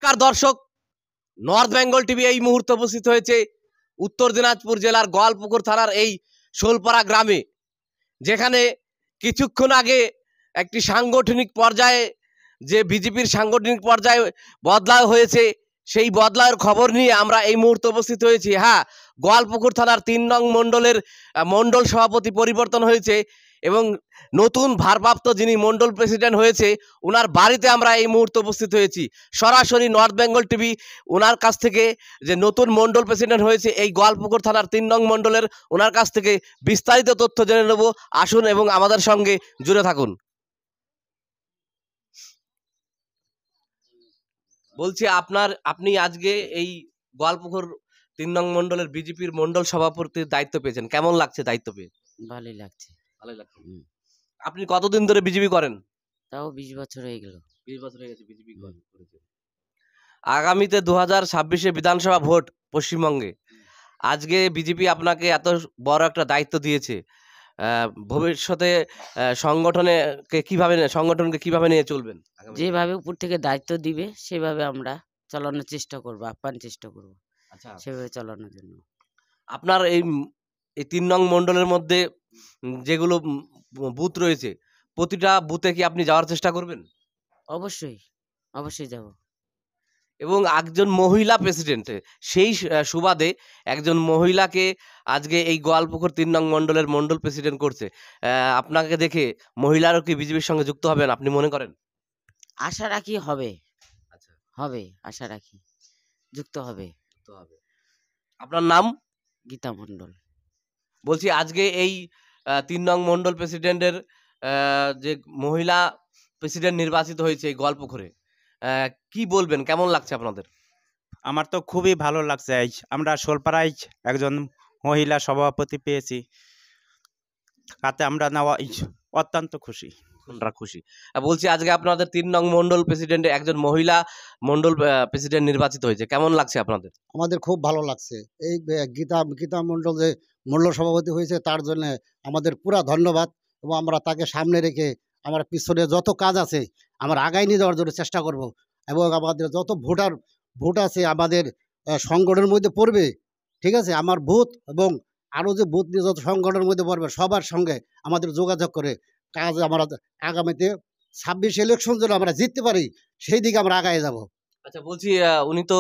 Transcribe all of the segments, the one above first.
নমস্কার দর্শক, north Bengal TV এই মুহূর্তে উপস্থিত হয়েছে উত্তর দিনাজপুর জেলার গোয়ালপুকুর থানার এই শোলপাড়া গ্রামে, যেখানে কিছুক্ষণ আগে একটি সাংগঠনিক পর্যায়ে যে বিজেপির সাংগঠনিক পর্যায়ে বদলাও হয়েছে, সেই বদলাওয়ের খবর নিয়ে আমরা এই মুহূর্তে উপস্থিত হয়েছি। হ্যাঁ, গোয়ালপুকুর থানার ৩ নং মণ্ডলের মণ্ডল সভাপতি পরিবর্তন হয়েছে এবং নতুন ভারপ্রাপ্ত যিনি মণ্ডল প্রেসিডেন্ট হয়েছে ওনার বাড়িতে আমরা এই মুহূর্তে উপস্থিত হয়েছি। সরাসরি নর্থ বেঙ্গল টিভি ওনার কাছ থেকে, যে নতুন মণ্ডল প্রেসিডেন্ট হয়েছে এই গোয়ালপুকুর থানার ৩ নং মণ্ডলের, ওনার কাছ থেকে বিস্তারিত তথ্য জেনে নেব। আসুন এবং আমাদের সঙ্গে জুড়ে থাকুন। বলছি, আপনি আজকে এই গোয়ালপুকুর ৩ নং মণ্ডলের বিজেপির মণ্ডল সভাপতির দায়িত্ব পেয়েছেন, কেমন লাগছে দায়িত্ব পেয়ে? ভালোই লাগছে। ভালোই লাগছে। আপনি কতদিন ধরে বিজেপি করেন? তাও 20 বছর হয়ে গেল। 20 বছর হয়ে গেছে বিজেপি করেছেন। আগামীতে 2026-এ বিধানসভা ভোট পশ্চিমবঙ্গে। আজকে বিজেপি আপনাকে এত বড় একটা দায়িত্ব দিয়েছে, ভবিষ্যতে সংগঠনকে কিভাবে নিয়ে চলবেন? যেভাবে উপর থেকে দায়িত্ব দিবে সেভাবে আমরা চালানোর চেষ্টা করব, আপ্যায়ন চেষ্টা করব। আচ্ছা, সেভাবে চালানোর জন্য। আপনার এই 3 নং মণ্ডলের মধ্যে যেগুলো বুথ রয়েছে, প্রতিটা বুথে কি আপনি যাওয়ার চেষ্টা করবেন? অবশ্যই অবশ্যই যাব। এবং একজন মহিলা প্রেসিডেন্ট, সেই সুবাদে একজন মহিলাকে আজকে এই গোয়ালপুকুর 3 নং মণ্ডলের মণ্ডল প্রেসিডেন্ট করছে। আপনাকে দেখে মহিলারও কি বিজেপির সঙ্গে যুক্ত হবেন আপনি মনে করেন? আশা রাখি হবে। আচ্ছা, হবে, আশা রাখি যুক্ত হবে। আপনার নাম? গীতা মণ্ডল। বলছি, আজকে এই 3 নং মণ্ডল প্রেসিডেন্টের যে মহিলা প্রেসিডেন্ট নির্বাচিত হয়েছে এই গোয়ালপুকুরে, কি বলবেন, কেমন লাগছে আপনাদের? আমার তো খুবই ভালো লাগছে। আমরা শোলপাড়ায় একজন মহিলা সভাপতি পেয়েছি, তাতে আমরা অত্যন্ত খুশি। বলছি, আজকে আপনাদের 3 নং মণ্ডল প্রেসিডেন্টে একজন মহিলা মণ্ডল প্রেসিডেন্ট নির্বাচিত হয়েছে, কেমন লাগছে আপনাদের? আমাদের খুব ভালো লাগছে। এই গীতা মণ্ডল যে মণ্ডল সভাপতি হয়েছে তার জন্য আমাদের পুরা ধন্যবাদ, এবং আমরা তাকে সামনে রেখে আমরা পিছনে যত কাজ আছে আমরা আগায় নিয়ে যাওয়ার জন্য চেষ্টা করব, এবং আমাদের যত ভোট আছে আমাদের সংগঠনের মধ্যে পড়বে, ঠিক আছে, আমার বুথ এবং আরও যে বুথ নিয়ে যত সংগঠনের মধ্যে পড়বে সবার সঙ্গে আমাদের যোগাযোগ করে কাজ আমরা আগামীতে 26 ইলেকশন যেন আমরা জিততে পারি সেই দিকে আমরা আগায় যাব। আচ্ছা, বলছি, উনি তো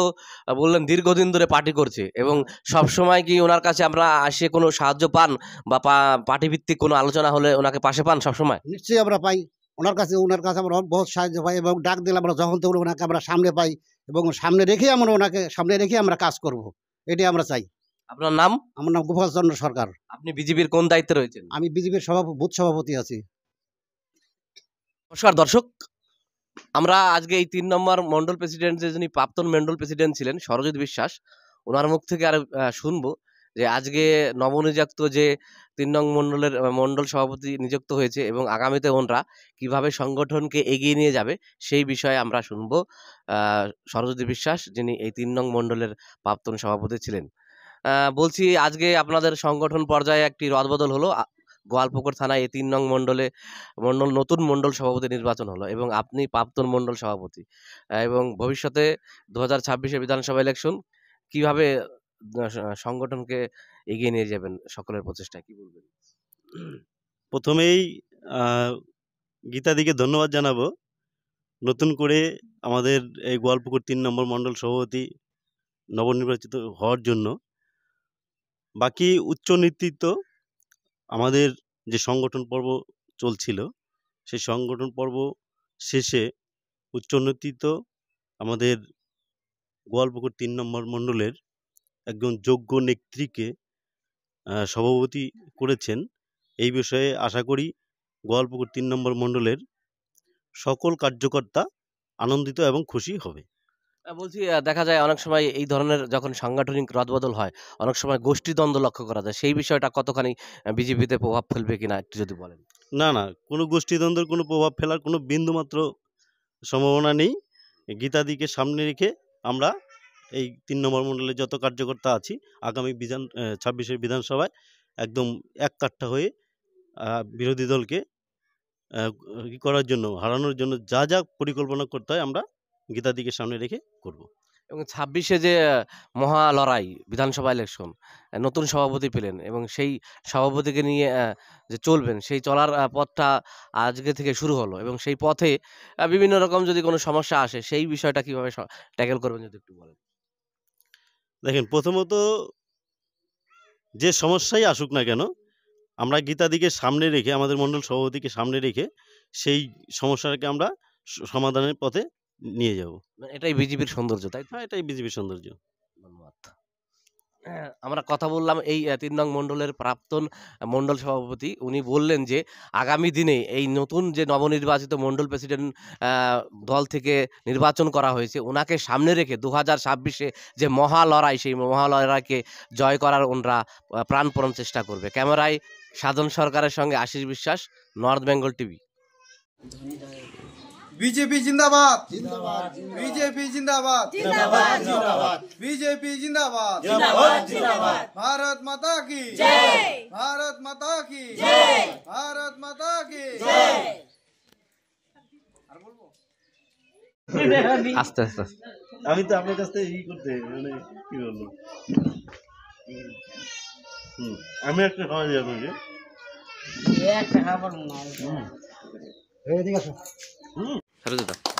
বললেন দীর্ঘদিন ধরে পার্টি করছে, এবং সব সময় কি ওনার কাছে আমরা আসে কোনো সাহায্য পান, বা পার্টি ভিত্তিক কোনো আলোচনা হলে ওনাকে পাশে পান সব সময়? নিশ্চয়ই আমরা পাই ওনার কাছে আমরা বহুত সাহায্য পাই, এবং ডাক দিলে আমরা যখন তখন ওনাকে আমরা সামনে পাই, এবং সামনে রেখে আমরা কাজ করব, এটাই আমরা চাই। আপনার নাম? আমার নাম গোপাল চন্দ্র সরকার। আপনি বিজেপির কোন দায়িত্বে রয়েছেন? আমি বিজেপির বুথ সভাপতি আছি। নমস্কার দর্শক, আমরা আজকে এই 3 নম্বর মণ্ডল প্রেসিডেন্ট, যিনি প্রাক্তন মণ্ডল প্রেসিডেন্ট ছিলেন সরজিৎ বিশ্বাস, ওনার মুখ থেকে আর শুনবো যে আজকে নবনিযুক্ত যে 3 নং মণ্ডলের মণ্ডল সভাপতি নিযুক্ত হয়েছে এবং আগামীতে ওনরা কিভাবে সংগঠনকে এগিয়ে নিয়ে যাবে সেই বিষয়ে আমরা শুনবো সরজিৎ বিশ্বাস, যিনি এই 3 নং মণ্ডলের প্রাক্তন সভাপতি ছিলেন। বলছি, আজকে আপনাদের সংগঠন পর্যায়ে একটি রদবদল হলো। গোয়ালপুকুর থানায় এই 3 নং নতুন মণ্ডল সভাপতি নির্বাচন হলো, এবং আপনি প্রাক্তন মণ্ডল সভাপতি, এবং ভবিষ্যতে 2026-এ বিধানসভা ইলেকশন, কিভাবে সংগঠনকে এগিয়ে নিয়ে যাবেন সকলের প্রচেষ্টায়, কি বলবেন? প্রথমেই গীতাদিকে ধন্যবাদ জানাবো নতুন করে আমাদের এই গোয়ালপুকুর 3 নম্বর মণ্ডল সভাপতি নবনির্বাচিত হওয়ার জন্য। বাকি উচ্চ নেতৃত্ব আমাদের যে সংগঠন পর্ব চলছিল, সেই সংগঠন পর্ব শেষে উচ্চ নেতৃত্ব আমাদের গোয়ালপুকুর 3 নম্বর মণ্ডলের একজন যোগ্য নেত্রীকে সভাপতি করেছেন। এই বিষয়ে আশা করি গোয়ালপুকুর 3 নম্বর মণ্ডলের সকল কার্যকর্তা আনন্দিত এবং খুশি হবে। বলছি, দেখা যায় অনেক সময় এই ধরনের যখন সাংগঠনিক রদবদল হয় অনেক সময় গোষ্ঠীদ্বন্দ্ব লক্ষ্য করা যায়, সেই বিষয়টা কতখানি বিজেপিতে প্রভাব ফেলবে কিনা একটু যদি বলেন। না, কোনো গোষ্ঠীদ্বন্দ্বের কোনো প্রভাব ফেলার কোনো বিন্দুমাত্র সম্ভাবনা নেই। গীতাদিকে সামনে রেখে আমরা এই 3 নম্বর মণ্ডলে যত কার্যকর্তা আছি আগামী 26-এর বিধানসভায় একদম এক কাঠা হয়ে বিরোধী দলকে করার জন্য, হারানোর জন্য যা পরিকল্পনা করতে হয় আমরা গীতাদিকে সামনে রেখে করব। এবং 26-এ যে মহা লড়াই বিধানসভা ইলেকশন, নতুন সভাপতি পেলেন এবং সেই সভাপতিকে নিয়ে যে চলবেন, সেই চলার পথটা আজকে থেকে শুরু হলো এবং সেই পথে বিভিন্ন রকম যদি কোনো সমস্যা আসে, সেই বিষয়টা কিভাবে ট্যাকেল করবেন যদি একটু বলেন? দেখেন, প্রথমত যে সমস্যাই আসুক না কেন, আমরা গীতাদিকে সামনে রেখে, আমাদের মণ্ডল সভাপতিকে সামনে রেখে সেই সমস্যাটাকে আমরা সমাধানের পথে নিয়ে যাব। এটাই বিজেপির সৌন্দর্য, তাই তো? হ্যাঁ, এটাই বিজেপির সৌন্দর্য। ধন্যবাদ। আমরা কথা বললাম এই ৩ নং মণ্ডলের প্রাক্তন মণ্ডল সভাপতি। উনি বললেন যে আগামী দিনে এই নতুন যে নবনির্বাচিত মণ্ডল প্রেসিডেন্ট দল থেকে নির্বাচন করা হয়েছে, ওনাকে সামনে রেখে 2026-এ যে মহা লড়াই, সেই মহা লড়াইকে জয় করার ওনারা প্রাণপণ চেষ্টা করবে। ক্যামেরায় সাধন সরকারের সঙ্গে আশিস বিশ্বাস, নর্থ বেঙ্গল টিভি। बीजेपी जिंदाबाद जिंदाबाद बीजेपी जिंदाबाद जिंदाबाद जिंदाबाद बीजेपी जिंदाबाद जिंदाबाद जिंदाबाद भारत माता की जय भारत माता की जय भारत माता की जय। আস্তে আস্তে আমি তো আপনার কাছ থেকে করতে মানে কি বলবো, আমি একটা খাওয়া যাই আপনাকে। ফেরত দাও।